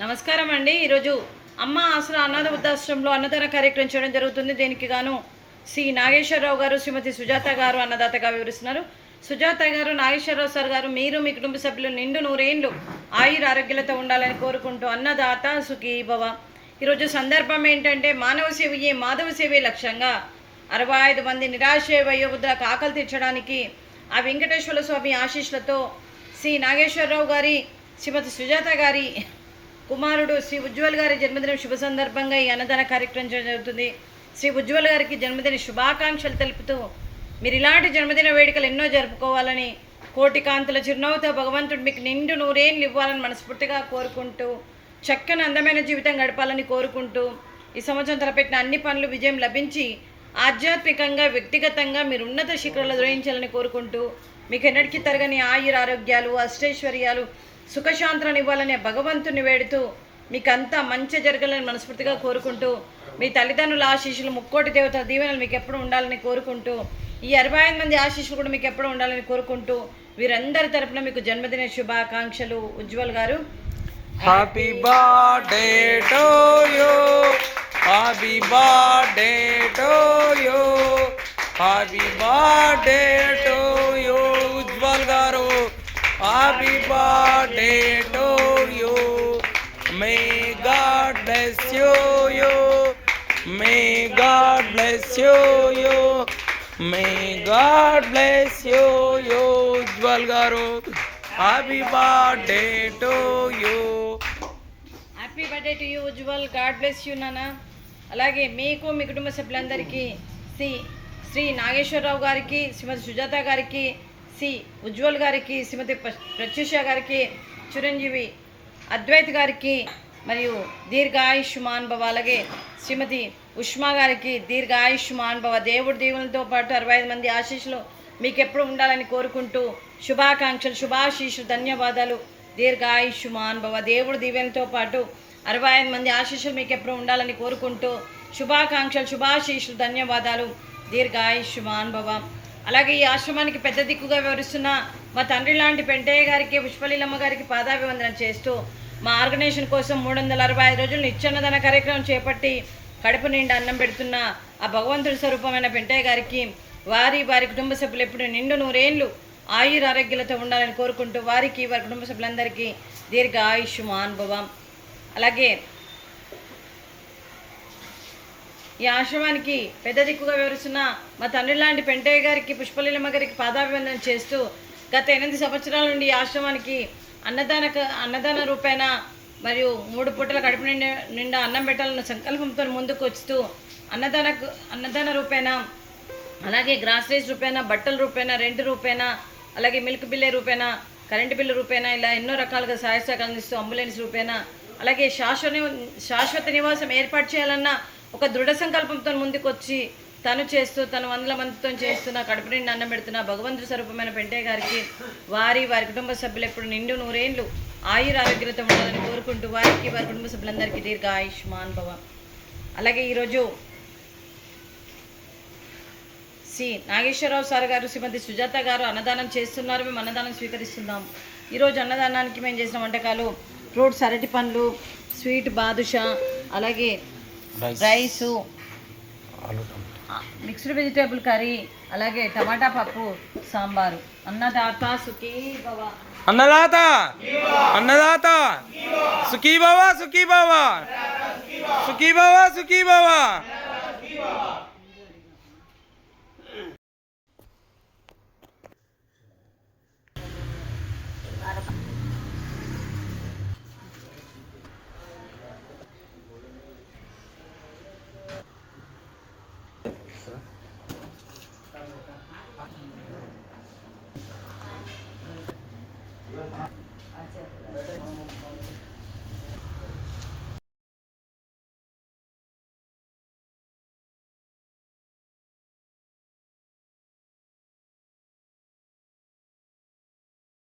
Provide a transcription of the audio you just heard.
నమస్కారం అండి. ఈరోజు అమ్మ ఆసరా అనాథ వృద్ధాశ్రమంలో అన్నదాన కార్యక్రమం చేయడం జరుగుతుంది. దీనికి గాను శ్రీ నాగేశ్వరరావు గారు, శ్రీమతి సుజాత గారు అన్నదాతగా వివరిస్తున్నారు. సుజాత గారు, నాగేశ్వరరావు సార్ గారు, మీరు మీ కుటుంబ సభ్యులు నిండు నూరేండ్లు ఆయుర ఆరోగ్యాలతో ఉండాలని కోరుకుంటూ అన్నదాత సుఖీ భవ. ఈరోజు సందర్భం ఏంటంటే మానవ సేవయే మాధవ సేవే లక్ష్యంగా 65 మంది నిరాశ వయోవృద్ధులకు ఆకలి తీర్చడానికి ఆ వెంకటేశ్వర స్వామి ఆశీస్సులతో శ్రీ నాగేశ్వరరావు గారి, శ్రీమతి సుజాత గారి కుమారుడు శ్రీ ఉజ్వల్ గారి జన్మదినం శుభ సందర్భంగా ఈ అన్నదాన కార్యక్రమం జరుగుతుంది. శ్రీ ఉజ్వల్ గారికి జన్మదిన శుభాకాంక్షలు తెలుపుతూ మీరు ఇలాంటి జన్మదిన వేడుకలు ఎన్నో జరుపుకోవాలని, కోటి కాంతుల చిరునవ్వుతో భగవంతుడు మీకు నిండు నూరేళ్ళు ఇవ్వాలని మనస్ఫూర్తిగా కోరుకుంటూ, చక్కని అందమైన జీవితం గడపాలని కోరుకుంటూ, ఈ సంవత్సరం తలపెట్టిన అన్ని పనులు విజయం లభించి ఆధ్యాత్మికంగా, వ్యక్తిగతంగా మీరు ఉన్నత శిఖరాలు ద్రోహించాలని కోరుకుంటూ, మీకు ఎన్నటికీ తరగని ఆయుర ఆరోగ్యాలు, అష్టైశ్వర్యాలు, సుఖశాంతులను ఇవ్వాలనే భగవంతుని వేడుతూ మీకు అంతా మంచి జరగాలని మనస్ఫూర్తిగా కోరుకుంటూ, మీ తల్లిదండ్రుల ఆశీస్సులు, ముక్కోటి దేవతల దీవెనలు మీకు ఎప్పుడు ఉండాలని కోరుకుంటూ, ఈ 65 మంది ఆశీస్సులు కూడా మీకు ఎప్పుడు ఉండాలని కోరుకుంటూ, వీరందరి తరపున మీకు జన్మదిన శుభాకాంక్షలు. Ujwal garu, happy birthday to you, happy birthday to you, happy birthday to you Ujwal garu, happy birthday to you. May God bless you, may God bless you, may God bless you Ujwal garu. Happy birthday to you. Happy birthday to you Ujwal. God bless you నాన్న. అలాగే మీకు, మీ కుటుంబ సభ్యులందరికీ శ్రీ నాగేశ్వరరావు గారికి, శ్రీమతి సుజాత గారికి, శ్రీ ఉజ్వల్ గారికి, శ్రీమతి ప్రత్యూష గారికి, చిరంజీవి అద్వైత్ గారికి మరియు దీర్ఘాయుష్మాన్ భవ. అలాగే శ్రీమతి ఉష్మా గారికి దీర్ఘాయుష్మాన్ భవ. దేవుడి దీవులతో పాటు 65 మంది ఆశీస్సులు మీకు ఎప్పుడు ఉండాలని కోరుకుంటూ, శుభాకాంక్షలు, శుభాశీస్సులు, ధన్యవాదాలు. దీర్ఘాయుష్మాన్ భవ. దేవుడి దీవెనతో పాటు 65 మంది ఆశీస్సులు మీకు ఎప్పుడు ఉండాలని కోరుకుంటూ, శుభాకాంక్షలు, శుభాశీస్సులు, ధన్యవాదాలు. దీర్ఘాయుష్మాన్ భవ. అలాగే ఈ ఆశ్రమానికి పెద్ద దిక్కుగా వివరిస్తున్న మా తండ్రి లాంటి పెంటయ్య గారికి, పుష్పలీలమ్మ గారికి పాదాభివందనం చేస్తూ, మా ఆర్గనైజేషన్ కోసం 365 రోజులు నిత్యాన్నదాన కార్యక్రమం చేపట్టి కడుపు నిండా అన్నం పెడుతున్న ఆ భగవంతుడి స్వరూపమైన పెంటయ్య గారికి, వారి కుటుంబ సభ్యులు ఎప్పుడు నిండు నూరేళ్ళు ఆయుర ఆరోగ్యాలతో ఉండాలని కోరుకుంటూ, వారికి, వారి కుటుంబ సభ్యులందరికీ దీర్ఘ ఆయుష్మాన్ భవం. అలాగే ఈ ఆశ్రమానికి పెద్ద దిక్కుగా వివరిస్తున్న మా తండ్రి లాంటి పెంటయ్య గారికి, పుష్పలీలమ్మ గారికి పాదాభివందనం చేస్తూ, గత 8 సంవత్సరాల నుండి ఈ ఆశ్రమానికి అన్నదాన రూపేణ మరియు 3 పూటల కడుపు నిండా అన్నం పెట్టాలన్న సంకల్పంతో ముందుకు వస్తూ, అన్నదాన రూపేణ, అలాగే గ్రాసరీస్ రూపేణ, బట్టల రూపేణ, రెంట్ రూపేణ, అలాగే మిల్క్ బిల్లే రూపేణ, కరెంటు బిల్లు రూపేణ, ఇలా ఎన్నో రకాలుగా సహాయ సహకారాలు అందిస్తూ, అంబులెన్స్ రూపేణ, అలాగే శాశ్వత నివాసం ఏర్పాటు చేయాలన్న ఒక దృఢ సంకల్పంతో ముందుకు వచ్చి తను 100 మందితో చేస్తున్న కడుపు నిండి అన్నం పెడుతున్న భగవంతుడి స్వరూపమైన పెంటయ్య గారికి, వారి కుటుంబ సభ్యులు ఎప్పుడు నిండు నూరేళ్ళు ఆయుర ఆరోగ్యాలతో ఉండాలని కోరుకుంటూ, వారికి, వారి కుటుంబ సభ్యులందరికీ దీర్ఘ ఆయుష్మాన్ భవ. అలాగే ఈరోజు శ్రీ నాగేశ్వరరావు సార్ గారు, శ్రీమతి సుజాత గారు అన్నదానం చేస్తున్నారు. మేము అన్నదానం స్వీకరిస్తున్నాం. ఈరోజు అన్నదానానికి మేము చేసిన వంటకాలు ఫ్రూట్స్, అరటి పండ్లు, స్వీట్ బాదుషా, అలాగే రైసు, మిక్స్డ్ వెజిటేబుల్ కర్రీ, అలాగే టమాటా పప్పు, సాంబారు. అన్నదాత సుఖీ భవ. అన్నదాత అన్నదాత సుఖీ భవ, సుఖీ భవ, సుఖీ భవ, సుఖీ భవ.